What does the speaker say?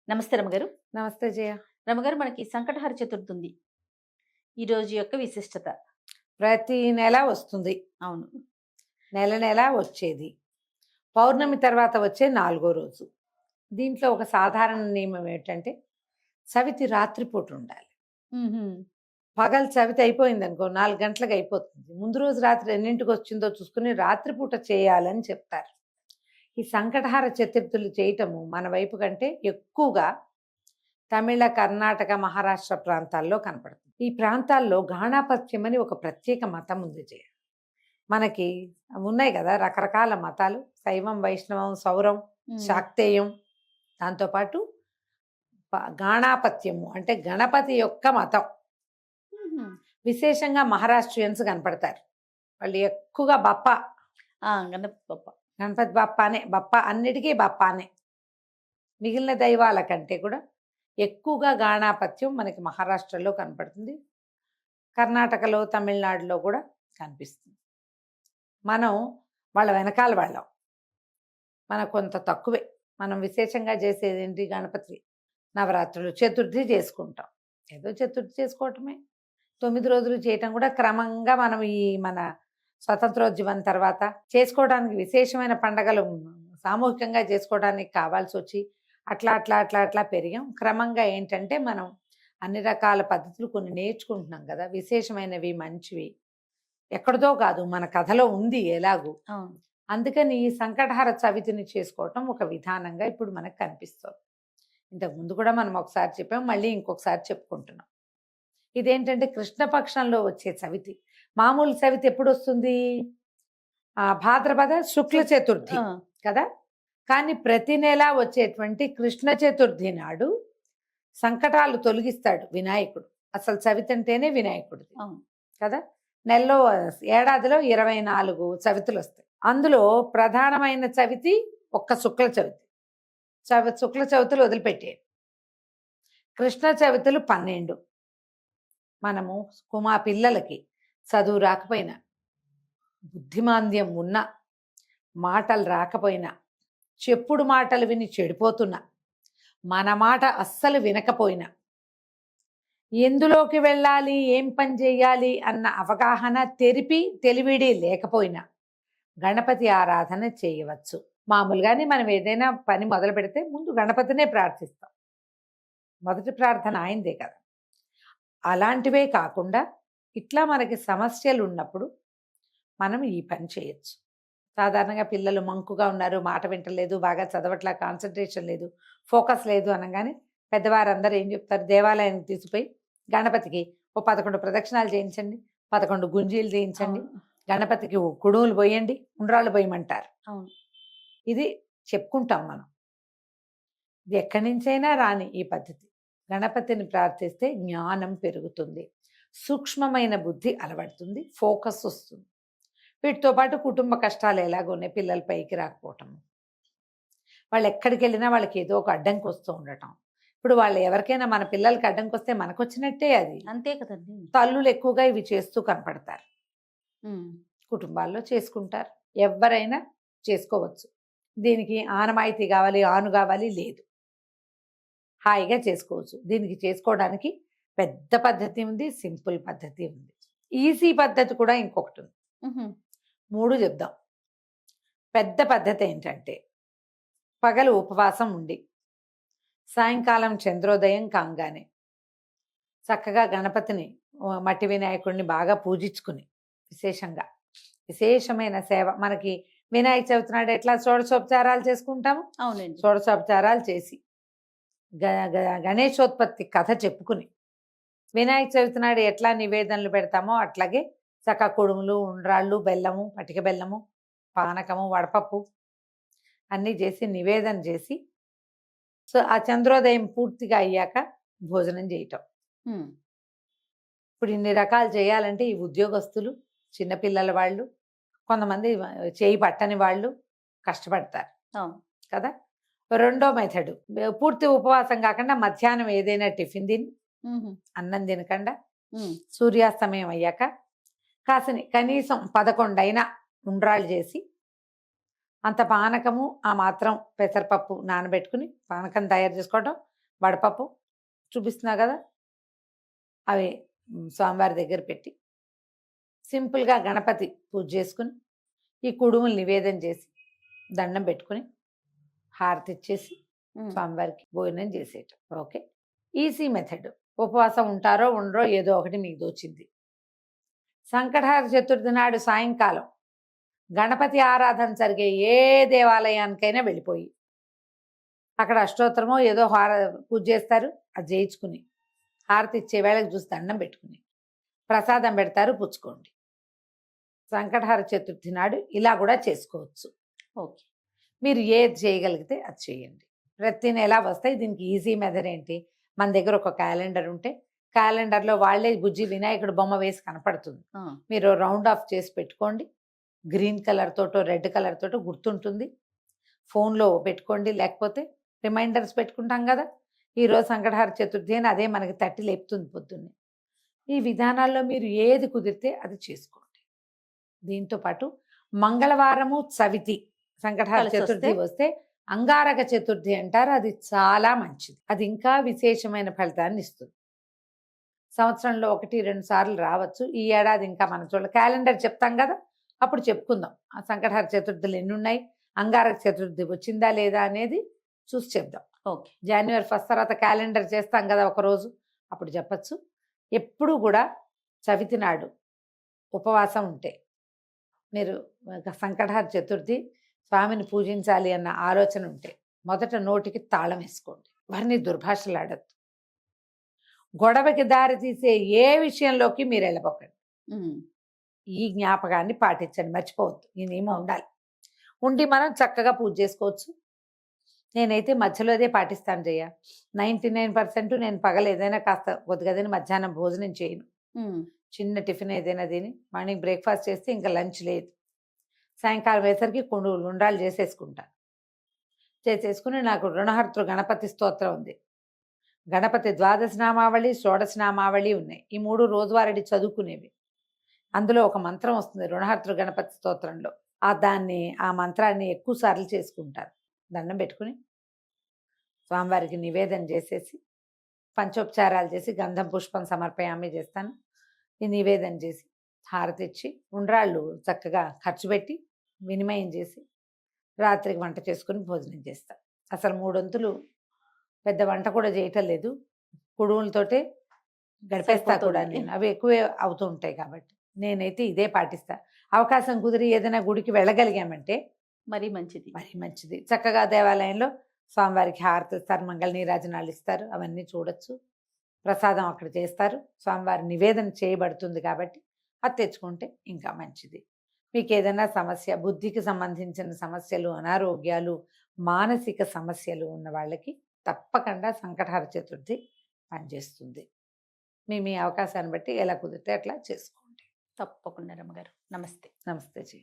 నమస్తే రమగారు. నమస్తే జయ. రమగారు, మనకి సంకటహర చతుర్థి ఉంది. ఈ రోజు యొక్క విశిష్టత. ప్రతి నెల వస్తుంది. అవును. నెల నెల వచ్చేది. పౌర్ణమి తర్వాత వచ్చే 4వ రోజు. దీంట్లో ఒక సాధారణ నియమం ఏంటంటే చవితి రాత్రిపూట ఉండాలి. హుహు. పగలు చవితి అయిపోయిందనుకో 4 గంటలకు అయిపోతుంది. ముందు రోజు రాత్రి ఎన్నింటికి వచ్చిందో చూసుకుని రాత్రిపూట చేయాలని చెప్తారు. ఈ సంకటహార చతుర్థులు చేయటము మన వైపు కంటే ఎక్కువగా తమిళ, కర్ణాటక, మహారాష్ట్ర ప్రాంతాల్లో కనపడుతుంది. ఈ ప్రాంతాల్లో గాణాపత్యం అని ఒక ప్రత్యేక మతం ఉంది జయ. మనకి ఉన్నాయి కదా రకరకాల మతాలు, శైవం, వైష్ణవం, సౌరం, హ్మ్. శాక్తేయం. దాంతోపాటు గాణాపత్యము అంటే గణపతి యొక్క మతం. హుహు. విశేషంగా మహారాష్ట్రియన్స్ కనపడతారు. వాళ్ళు ఎక్కువగా బప్ప, గణపతి బప్ప. గణపతి బప్పానే, బప్ప అన్నిటికీ బప్పానే. మిగిలిన దైవాల కంటే కూడా ఎక్కువగా గాణాపత్యం మనకి మహారాష్ట్రలో కనపడుతుంది. కర్ణాటకలో, తమిళనాడులో కూడా కనిపిస్తుంది. మనం వాళ్ళ వెనకాల వాళ్ళం. మనకు కొంత తక్కువే. మనం విశేషంగా చేసేది ఏంటి? గణపతి నవరాత్రులు, చతుర్థి చేసుకుంటాం. ఏదో చతుర్థి చేసుకోవటమే. 9 రోజులు చేయటం కూడా క్రమంగా మనం ఈ మన స్వతంత్రోద్యమం తర్వాత చేసుకోవడానికి విశేషమైన పండగలు సామూహికంగా చేసుకోవడానికి కావాల్సి వచ్చి అట్లా అట్లా అట్లా అట్లా పెరిగాం. క్రమంగా ఏంటంటే మనం అన్ని రకాల పద్ధతులు కొన్ని నేర్చుకుంటున్నాం కదా, విశేషమైనవి, మంచివి. ఎక్కడితో కాదు, మన కథలో ఉంది ఎలాగూ. అవును. అందుకని ఈ సంకటహార చవితిని చేసుకోవటం ఒక విధానంగా ఇప్పుడు మనకు కనిపిస్తుంది. ఇంతకు ముందు కూడా మనం ఒకసారి చెప్పాం, మళ్ళీ ఇంకొకసారి చెప్పుకుంటున్నాం. ఇదేంటంటే కృష్ణపక్షంలో వచ్చే చవితి. మామూలు చవితి ఎప్పుడు వస్తుంది? భాద్రపద శుక్ల చతుర్థి కదా. కానీ ప్రతి నెల వచ్చేటువంటి కృష్ణ చతుర్థి నాడు సంకటాలు తొలగిస్తాడు వినాయకుడు. అసలు చవితి అంటేనే వినాయకుడిది కదా. నెలలో ఏడాదిలో 24 చవితులు వస్తాయి. అందులో ప్రధానమైన చవితి ఒక్క శుక్ల చవితి. శుక్ల చవితులు వదిలిపెట్టే కృష్ణ చవితులు 12. మనము మా పిల్లలకి చదువు రాకపోయినా, బుద్ధిమాంద్యం ఉన్నా, మాటలు రాకపోయినా, చెప్పుడు మాటలు విని చెడిపోతున్నా, మన మాట అస్సలు వినకపోయినా, ఎందులోకి వెళ్ళాలి, ఏం పని చేయాలి అన్న అవగాహన తెలివిడి లేకపోయినా గణపతి ఆరాధన చేయవచ్చు. మామూలుగానే మనం ఏదైనా పని మొదలు పెడితే ముందు గణపతినే ప్రార్థిస్తాం. మొదటి ప్రార్థన ఆయనదే కదా. అలాంటివే కాకుండా ఇట్లా మనకి సమస్యలు ఉన్నప్పుడు మనం ఈ పని చేయొచ్చు. సాధారణంగా పిల్లలు మంకుగా ఉన్నారు, మాట వింటలేదు, బాగా చదవట్లా, కాన్సన్ట్రేషన్ లేదు, ఫోకస్ లేదు అనగానే పెద్దవారందరూ ఏం చెప్తారు? దేవాలయానికి తీసుకుపోయి గణపతికి ఓ 11 ప్రదక్షిణాలు చేయించండి, 11 గుంజీలు చేయించండి, గణపతికి కుడుములు పోయండి, ఉండ్రాళ్ళు పోయమంటారు. అవును. ఇది చెప్పుకుంటాం మనం. ఇది ఎక్కడి నుంచైనా రాని ఈ పద్ధతి. గణపతిని ప్రార్థిస్తే జ్ఞానం పెరుగుతుంది, సూక్ష్మమైన బుద్ధి అలవడుతుంది, ఫోకస్ వస్తుంది. వీటితో పాటు కుటుంబ కష్టాలు ఎలాగున్నాయి, పిల్లల పైకి రాకపోవటం, వాళ్ళు ఎక్కడికి వెళ్ళినా వాళ్ళకి ఏదో ఒక అడ్డంకి వస్తూ ఉండటం. ఇప్పుడు వాళ్ళు ఎవరికైనా మన పిల్లలకి అడ్డంకి వస్తే మనకు వచ్చినట్టే అది. అంతే కదండి. తల్లులు ఎక్కువగా ఇవి చేస్తూ కనపడతారు. కుటుంబాల్లో చేసుకుంటారు, ఎవరైనా చేసుకోవచ్చు. దీనికి ఆనమాయితీ కావాలి, ఆను కావాలి లేదు, హాయిగా చేసుకోవచ్చు. దీనికి చేసుకోవడానికి పెద్ద పద్ధతి ఉంది, సింపుల్ పద్ధతి ఉంది, ఈజీ పద్ధతి కూడా ఇంకొకటి ఉంది. 3 చెప్దాం. పెద్ద పద్ధతి ఏంటంటే పగలు ఉపవాసం ఉండి సాయంకాలం చంద్రోదయం కాగానే చక్కగా గణపతిని, మట్టి వినాయకుడిని బాగా పూజించుకుని విశేషమైన సేవ. మనకి వినాయక చవితి నాడు ఎట్లా షోడశోపచారాలు చేసుకుంటాము, అవునండి, షోడశోపచారాలు చేసి గణేశోత్పత్తి కథ చెప్పుకుని వినాయక చవితి నాడు ఎట్లా నివేదనలు పెడతామో అట్లాగే చక్క కుడుములు, ఉండ్రాళ్ళు, బెల్లము, పటిక బెల్లము, పానకము, వడపప్పు అన్నీ చేసి నివేదన చేసి, సో ఆ చంద్రోదయం పూర్తిగా అయ్యాక భోజనం చేయటం. ఇప్పుడు ఇన్ని రకాలు చేయాలంటే ఈ ఉద్యోగస్తులు, చిన్నపిల్లల వాళ్ళు, కొంతమంది చేయి పట్టని వాళ్ళు కష్టపడతారు కదా. రెండో మెథడ్, పూర్తి ఉపవాసం కాకుండా మధ్యాహ్నం ఏదైనా టిఫిన్ తిని అన్నం తినకుండా సూర్యాస్తమయం అయ్యాక కనీసం 11 అయినా ఉండ్రాళ్ళు చేసి అంత పానకము, ఆ మాత్రం పెసరపప్పు నానబెట్టుకుని పానకం తయారు చేసుకోవటం, వడపప్పు చూపిస్తున్నా కదా, అవి స్వామివారి దగ్గర పెట్టి సింపుల్గా గణపతి పూజ చేసుకుని ఈ కుడుములు నివేదన చేసి దండం పెట్టుకుని హారతి ఇచ్చేసి స్వామివారికి భోజనం చేసేయటం. Okay, easy method. ఉపవాసం ఉంటారో ఉండరో ఏదో ఒకటి మీకు దోచింది. సంకటహర చతుర్థి నాడు సాయంకాలం గణపతి ఆరాధన జరిగే ఏ దేవాలయానికైనా వెళ్ళిపోయి అక్కడ అష్టోత్తరమో ఏదో పూజ చేస్తారు, అది చేయించుకుని హారతి ఇచ్చే వేళకి చూసి దండం పెట్టుకుని ప్రసాదం పెడతారు, పుచ్చుకోండి. సంకటహర చతుర్థి నాడు ఇలా కూడా చేసుకోవచ్చు. ఓకే, మీరు ఏది చేయగలిగితే అది చేయండి. ప్రతి నెల వస్తాయి. దీనికి ఈజీ మెథడ్ ఏంటి, మన దగ్గర ఒక క్యాలెండర్ ఉంటే క్యాలెండర్లో వాళ్ళే బుజ్జి వినాయకుడు బొమ్మ వేసి కనపడుతుంది. మీరు రౌండ్ ఆఫ్ చేసి పెట్టుకోండి. గ్రీన్ కలర్ తోటో రెడ్ కలర్ తోటో గుర్తుంటుంది. ఫోన్లో పెట్టుకోండి, లేకపోతే రిమైండర్స్ పెట్టుకుంటాం కదా, ఈరోజు సంకటహర చతుర్థి అని అదే మనకి తట్టి లేపుతుంది పొద్దున్నే. ఈ విధానాల్లో మీరు ఏది కుదిరితే అది చేసుకోండి. దీంతో పాటు మంగళవారము చవితి సంకటహర చతుర్థి వస్తే అంగారక చతుర్థి అంటారు. అది చాలా మంచిది. అది ఇంకా విశేషమైన ఫలితాన్ని ఇస్తుంది. సంవత్సరంలో 1-2 సార్లు రావచ్చు. ఈ ఏడాది ఇంకా మన చూడ క్యాలెండర్ చెప్తాం కదా, అప్పుడు చెప్పుకుందాం ఆ సంకటహర చతుర్థులు ఎన్ని ఉన్నాయి, అంగారక చతుర్థి వచ్చిందా లేదా అనేది చూసి చెప్దాం. ఓకే, జనవరి 1 తర్వాత క్యాలెండర్ చేస్తాం కదా ఒకరోజు, అప్పుడు చెప్పచ్చు. ఎప్పుడు కూడా చవితి నాడు ఉపవాసం ఉంటే మీరు సంకటహర చతుర్థి స్వామిని పూజించాలి అన్న ఆలోచన ఉంటే మొదట నోటికి తాళం వేసుకోండి. వారిని దుర్భాషలాడద్దు. గొడవకి దారి తీసే ఏ విషయంలోకి మీరు వెళ్ళబోకండి. ఈ జ్ఞాపకాన్ని పాటించండి, మర్చిపోవద్దు. ఈ నియమం ఉండాలి. ఉండి మనం చక్కగా పూజ చేసుకోవచ్చు. నేనైతే మధ్యలోదే పాటిస్తాను జయ. 99% నేను పగలు ఏదైనా కాస్త కొద్దిగా మధ్యాహ్నం భోజనం చేయను. చిన్న టిఫిన్ ఏదైనా తిని మార్నింగ్ బ్రేక్ఫాస్ట్ చేస్తే ఇంకా లంచ్ లేదు. సాయంకాలం వేసరికి ఉండ్రాలు చేసేసుకుని నాకు రుణహర్తృ గణపతి స్తోత్రం ఉంది. గణపతి 12 నామావళి 16 నామావళి ఉన్నాయి. ఈ 3 రోజువారీ చదువుకునేవి. అందులో ఒక మంత్రం వస్తుంది రుణహర్తృ గణపతి స్తోత్రంలో. ఆ మంత్రాన్ని ఎక్కువ సార్లు చేసుకుంటారు. దండం పెట్టుకుని స్వామివారికి నివేదన చేసేసి పంచోపచారాలు చేసి గంధం పుష్పం సమర్పయామి చేస్తాను. ఈ నివేదన చేసి హారతి ఇచ్చి ఉండ్రాళ్ళు చక్కగా ఖర్చు పెట్టి వినిమయం చేసి రాత్రికి వంట చేసుకుని భోజనం చేస్తాను. అసలు 3 వంతులు పెద్ద వంట కూడా చేయటం లేదు, కుడుములతోటే గడిపేస్తా కూడా నేను. అవి ఎక్కువే అవుతూ ఉంటాయి కాబట్టి నేనైతే ఇదే పాటిస్తా. అవకాశం కుదిరి ఏదైనా గుడికి వెళ్ళగలిగామంటే మరీ మంచిది. చక్కగా దేవాలయంలో స్వామివారికి హారతి ఇస్తారు, మంగళ నీరాజనాలు ఇస్తారు, అవన్నీ చూడొచ్చు. ప్రసాదం అక్కడ చేస్తారు, స్వామివారి నివేదన చేయబడుతుంది కాబట్టి అది తెచ్చుకుంటే ఇంకా మంచిది. మీకు ఏదైనా సమస్య, బుద్ధికి సంబంధించిన సమస్యలు, అనారోగ్యాలు, మానసిక సమస్యలు ఉన్న వాళ్ళకి తప్పకుండా సంకటహర చతుర్థి పనిచేస్తుంది. మీ అవకాశాన్ని బట్టి ఎలా కుదిరితే అట్లా చేసుకోండి. తప్పకుండా రమ్మగారు. నమస్తే. నమస్తే జీ.